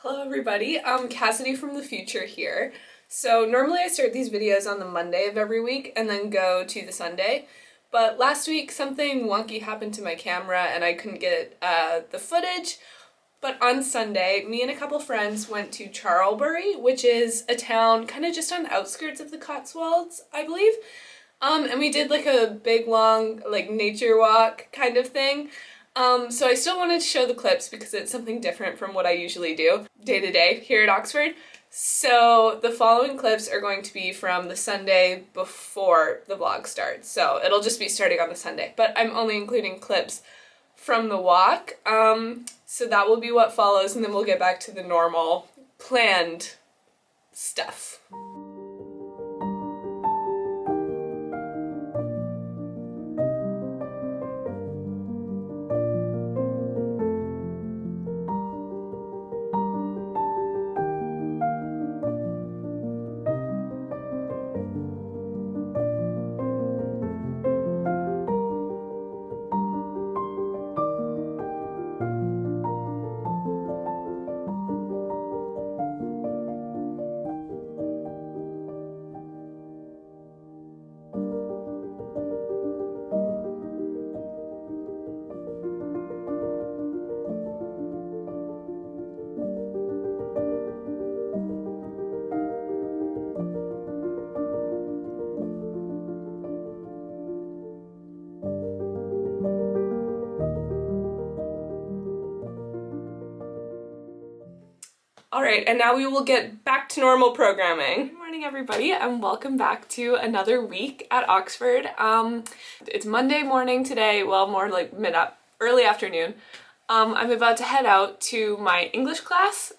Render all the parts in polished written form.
Hello everybody, Cassidy from the future here. So normally I start these videos on the Monday of every week and then go to the Sunday, but last week something wonky happened to my camera and I couldn't get the footage. But on Sunday, me and a couple friends went to Charlbury, which is a town kind of just on the outskirts of the Cotswolds, I believe. And we did like a big long like nature walk kind of thing. So I still wanted to show the clips because it's something different from what I usually do day to day here at Oxford. So the following clips are going to be from the Sunday before the vlog starts. So it'll just be starting on the Sunday, but I'm only including clips from the walk. So that will be what follows, and then we'll get back to the normal planned stuff. Alright, and now we will get back to normal programming. Good morning everybody and welcome back to another week at Oxford. It's Monday morning today, well more like early afternoon. I'm about to head out to my English class.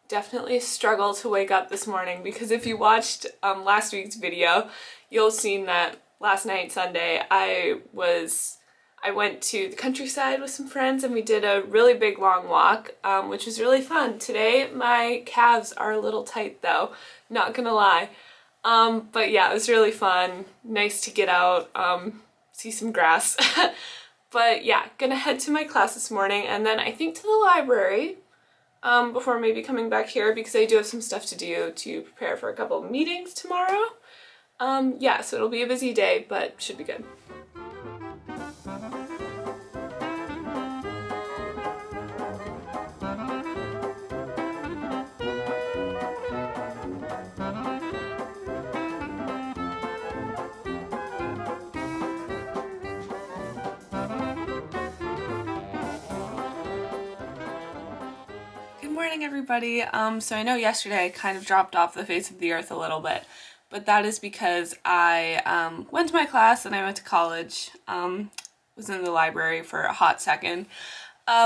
Definitely struggled to wake up this morning because if you watched last week's video, you'll have seen that last night, Sunday, I went to the countryside with some friends and we did a really big long walk, which was really fun. Today my calves are a little tight though, not gonna lie. But yeah, it was really fun. Nice to get out, see some grass. But yeah, gonna head to my class this morning and then I think to the library before maybe coming back here because I do have some stuff to do to prepare for a couple of meetings tomorrow. Yeah, so it'll be a busy day, but should be good. Good morning everybody. So I know yesterday I kind of dropped off the face of the earth a little bit, but that is because I went to my class and I went to college, was in the library for a hot second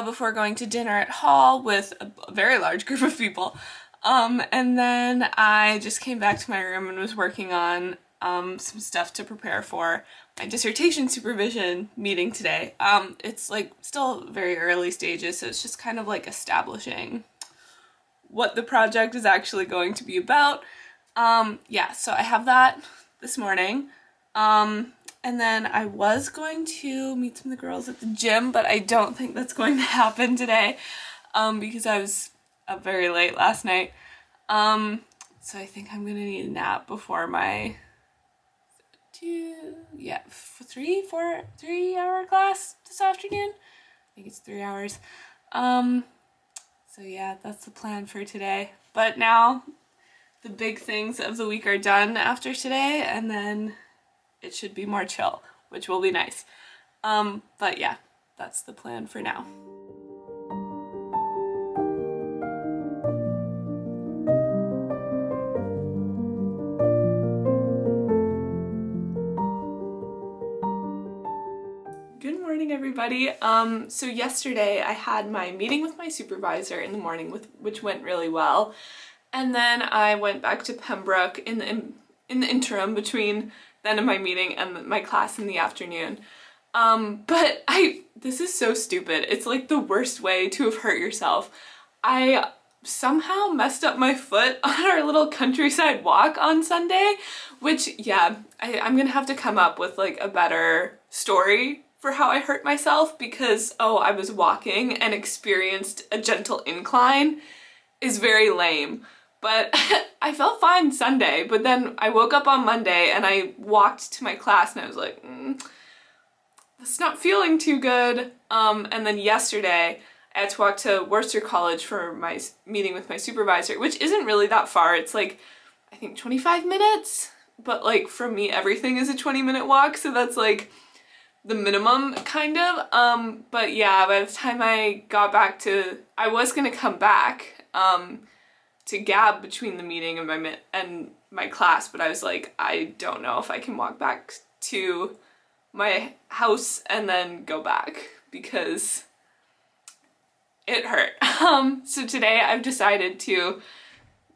before going to dinner at Hall with a very large group of people. And then I just came back to my room and was working on some stuff to prepare for my dissertation supervision meeting today. It's like still very early stages, so it's just kind of like establishing what the project is actually going to be about. Yeah, so I have that this morning. And then I was going to meet some of the girls at the gym, but I don't think that's going to happen today because I was up very late last night. So I think I'm gonna need a nap before my 3-hour class this afternoon. I think it's 3 hours. So yeah, that's the plan for today. But now the big things of the week are done after today, and then it should be more chill, which will be nice. But yeah, that's the plan for now. Good morning everybody. So yesterday I had my meeting with my supervisor in the morning which went really well. And then I went back to Pembroke in the interim between then and my meeting and my class in the afternoon. But this is so stupid. It's like the worst way to have hurt yourself. I somehow messed up my foot on our little countryside walk on Sunday, which yeah, I'm gonna have to come up with like a better story for how I hurt myself because, oh, I was walking and experienced a gentle incline is very lame. But I felt fine Sunday, but then I woke up on Monday and I walked to my class and I was like, that's not feeling too good. And then yesterday I had to walk to Worcester College for my meeting with my supervisor, which isn't really that far. It's like, I think 25 minutes, but like for me, everything is a 20-minute walk. So that's like the minimum kind of. But yeah, by the time I got back I was gonna come back, to Gab between the meeting and my class, but I was like, I don't know if I can walk back to my house and then go back because it hurt. So today I've decided to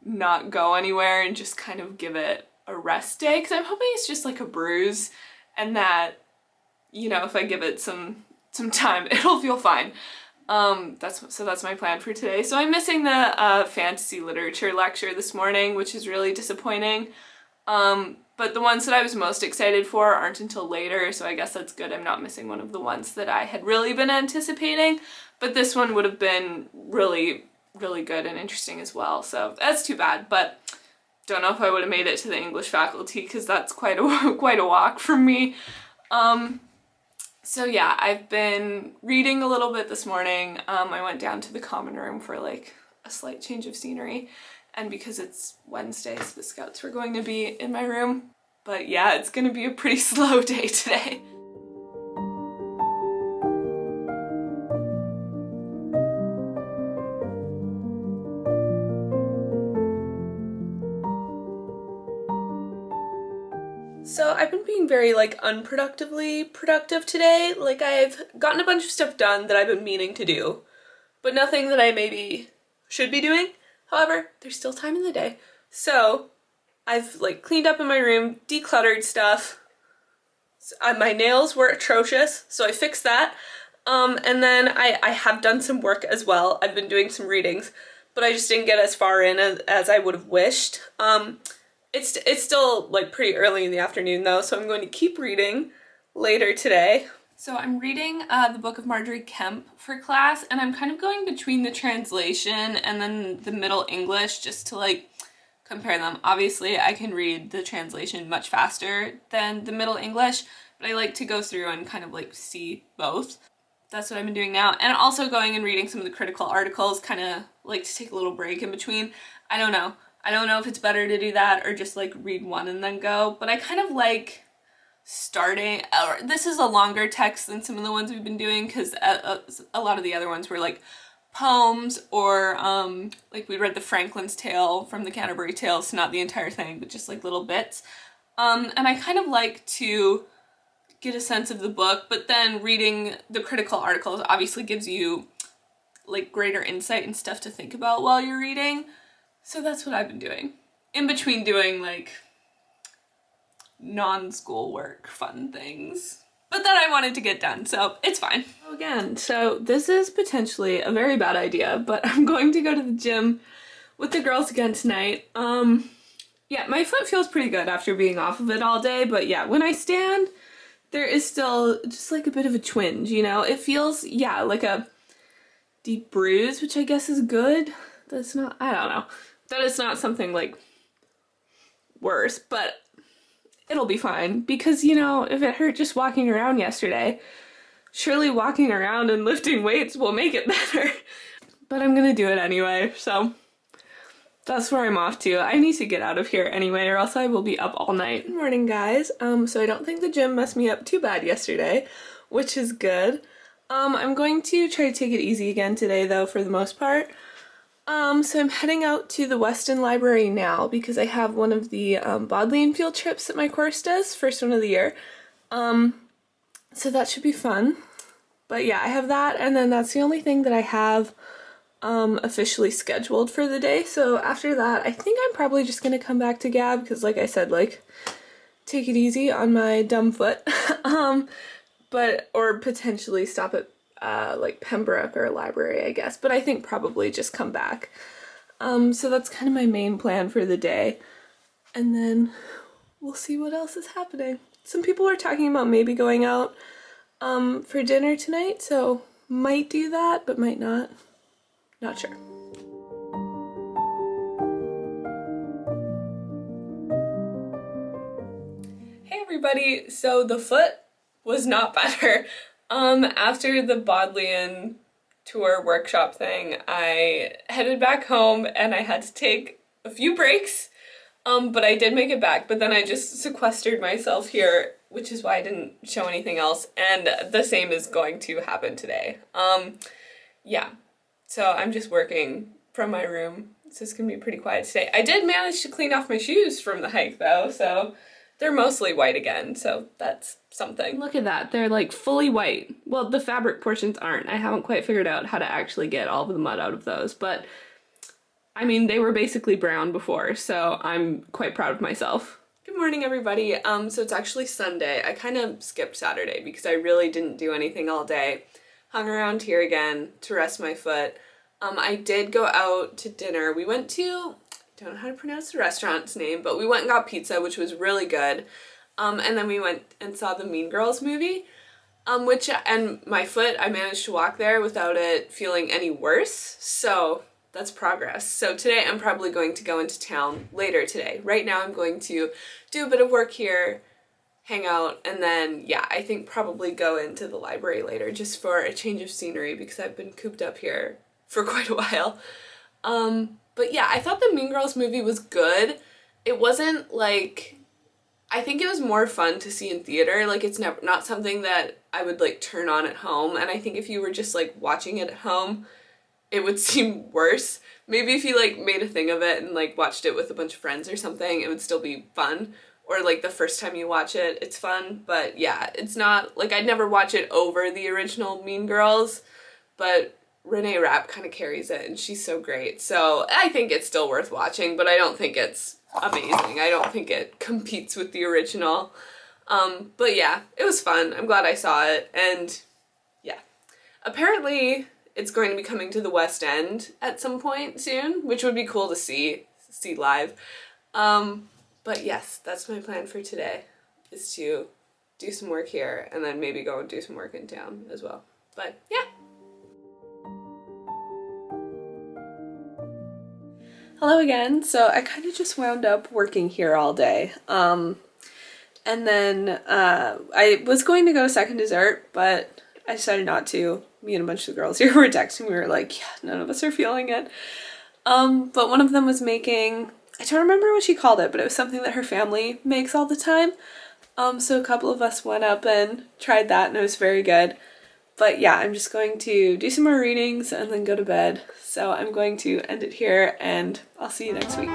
not go anywhere and just kind of give it a rest day, because I'm hoping it's just like a bruise and that, you know, if I give it some time, it'll feel fine. That's my plan for today. So I'm missing the fantasy literature lecture this morning, which is really disappointing. But the ones that I was most excited for aren't until later, so I guess that's good. I'm not missing one of the ones that I had really been anticipating, but this one would have been really, really good and interesting as well. So that's too bad, but don't know if I would have made it to the English faculty because that's quite a walk from me. So yeah, I've been reading a little bit this morning. I went down to the common room for like a slight change of scenery, and because it's Wednesday, so the scouts were going to be in my room. But yeah, it's gonna be a pretty slow day today. So I've been being very like unproductively productive today. Like I've gotten a bunch of stuff done that I've been meaning to do, but nothing that I maybe should be doing. However, there's still time in the day. So I've like cleaned up in my room, decluttered stuff. My nails were atrocious, so I fixed that. And then I have done some work as well. I've been doing some readings, but I just didn't get as far in as I would have wished. It's still like pretty early in the afternoon though, so I'm going to keep reading later today. So I'm reading the book of Marjorie Kemp for class, and I'm kind of going between the translation and then the Middle English just to like compare them. Obviously I can read the translation much faster than the Middle English, but I like to go through and kind of like see both. That's what I've been doing now. And also going and reading some of the critical articles, kind of like to take a little break in between. I don't know if it's better to do that or just like read one and then go, but I kind of like starting, or this is a longer text than some of the ones we've been doing because a lot of the other ones were like poems or like we read the Franklin's Tale from the Canterbury Tales, not the entire thing, but just like little bits. And I kind of like to get a sense of the book, but then reading the critical articles obviously gives you like greater insight and stuff to think about while you're reading. So that's what I've been doing. In between doing like non-school work fun things. But that I wanted to get done, so it's fine. Again, so this is potentially a very bad idea, but I'm going to go to the gym with the girls again tonight. Yeah, my foot feels pretty good after being off of it all day, but yeah, when I stand, there is still just like a bit of a twinge, you know? It feels, yeah, like a deep bruise, which I guess is good. That's not, I don't know. That is not something like worse, but it'll be fine because, you know, if it hurt just walking around yesterday, surely walking around and lifting weights will make it better. But I'm gonna do it anyway, so that's where I'm off to. I need to get out of here anyway or else I will be up all night. Good morning, guys. So I don't think the gym messed me up too bad yesterday, which is good. I'm going to try to take it easy again today though for the most part. So I'm heading out to the Weston Library now because I have one of the Bodleian field trips that my course does, first one of the year. So that should be fun. But yeah, I have that, and then that's the only thing that I have officially scheduled for the day. So after that, I think I'm probably just gonna come back to Gab because like I said, like take it easy on my dumb foot. Or potentially stop at like Pembroke or a library, I guess, but I think probably just come back. So that's kind of my main plan for the day, and then we'll see what else is happening. Some people were talking about maybe going out for dinner tonight, so might do that, but might not. Not sure. everybody. So the foot was not better. After the Bodleian tour workshop thing, I headed back home and I had to take a few breaks, but I did make it back, but then I just sequestered myself here, which is why I didn't show anything else, and the same is going to happen today. Yeah, so I'm just working from my room, so it's gonna be pretty quiet today. I did manage to clean off my shoes from the hike though, so they're mostly white again, so that's something. Look at that, they're like fully white. Well, the fabric portions aren't. I haven't quite figured out how to actually get all of the mud out of those, but I mean, they were basically brown before, so I'm quite proud of myself. Good morning, everybody. So it's actually Sunday. I kind of skipped Saturday because I really didn't do anything all day. Hung around here again to rest my foot. I did go out to dinner. We went to, I don't know how to pronounce the restaurant's name, but we went and got pizza, which was really good. And then we went and saw the Mean Girls movie, and my foot, I managed to walk there without it feeling any worse, so that's progress. So today I'm probably going to go into town later today. Right now I'm going to do a bit of work here, hang out, and then, yeah, I think probably go into the library later just for a change of scenery because I've been cooped up here for quite a while. But yeah, I thought the Mean Girls movie was good. It wasn't like, I think it was more fun to see in theater. Like, it's not something that I would like turn on at home, and I think if you were just like watching it at home, it would seem worse. Maybe if you like made a thing of it and like watched it with a bunch of friends or something, it would still be fun. Or like the first time you watch it, it's fun. But yeah, it's not, like I'd never watch it over the original Mean Girls, but Renee Rapp kind of carries it and she's so great. So I think it's still worth watching, but I don't think it's amazing. I don't think it competes with the original. But yeah, it was fun. I'm glad I saw it. And yeah, apparently it's going to be coming to the West End at some point soon, which would be cool to see live. But yes, that's my plan for today, is to do some work here and then maybe go and do some work in town as well. But yeah. Hello again. So I kind of just wound up working here all day. And then I was going to go to Second Dessert, but I decided not to. Me and a bunch of the girls here were texting. We were like, yeah, none of us are feeling it. But one of them was making, I don't remember what she called it, but it was something that her family makes all the time. So a couple of us went up and tried that and it was very good. But yeah, I'm just going to do some more readings and then go to bed. So I'm going to end it here and I'll see you next week.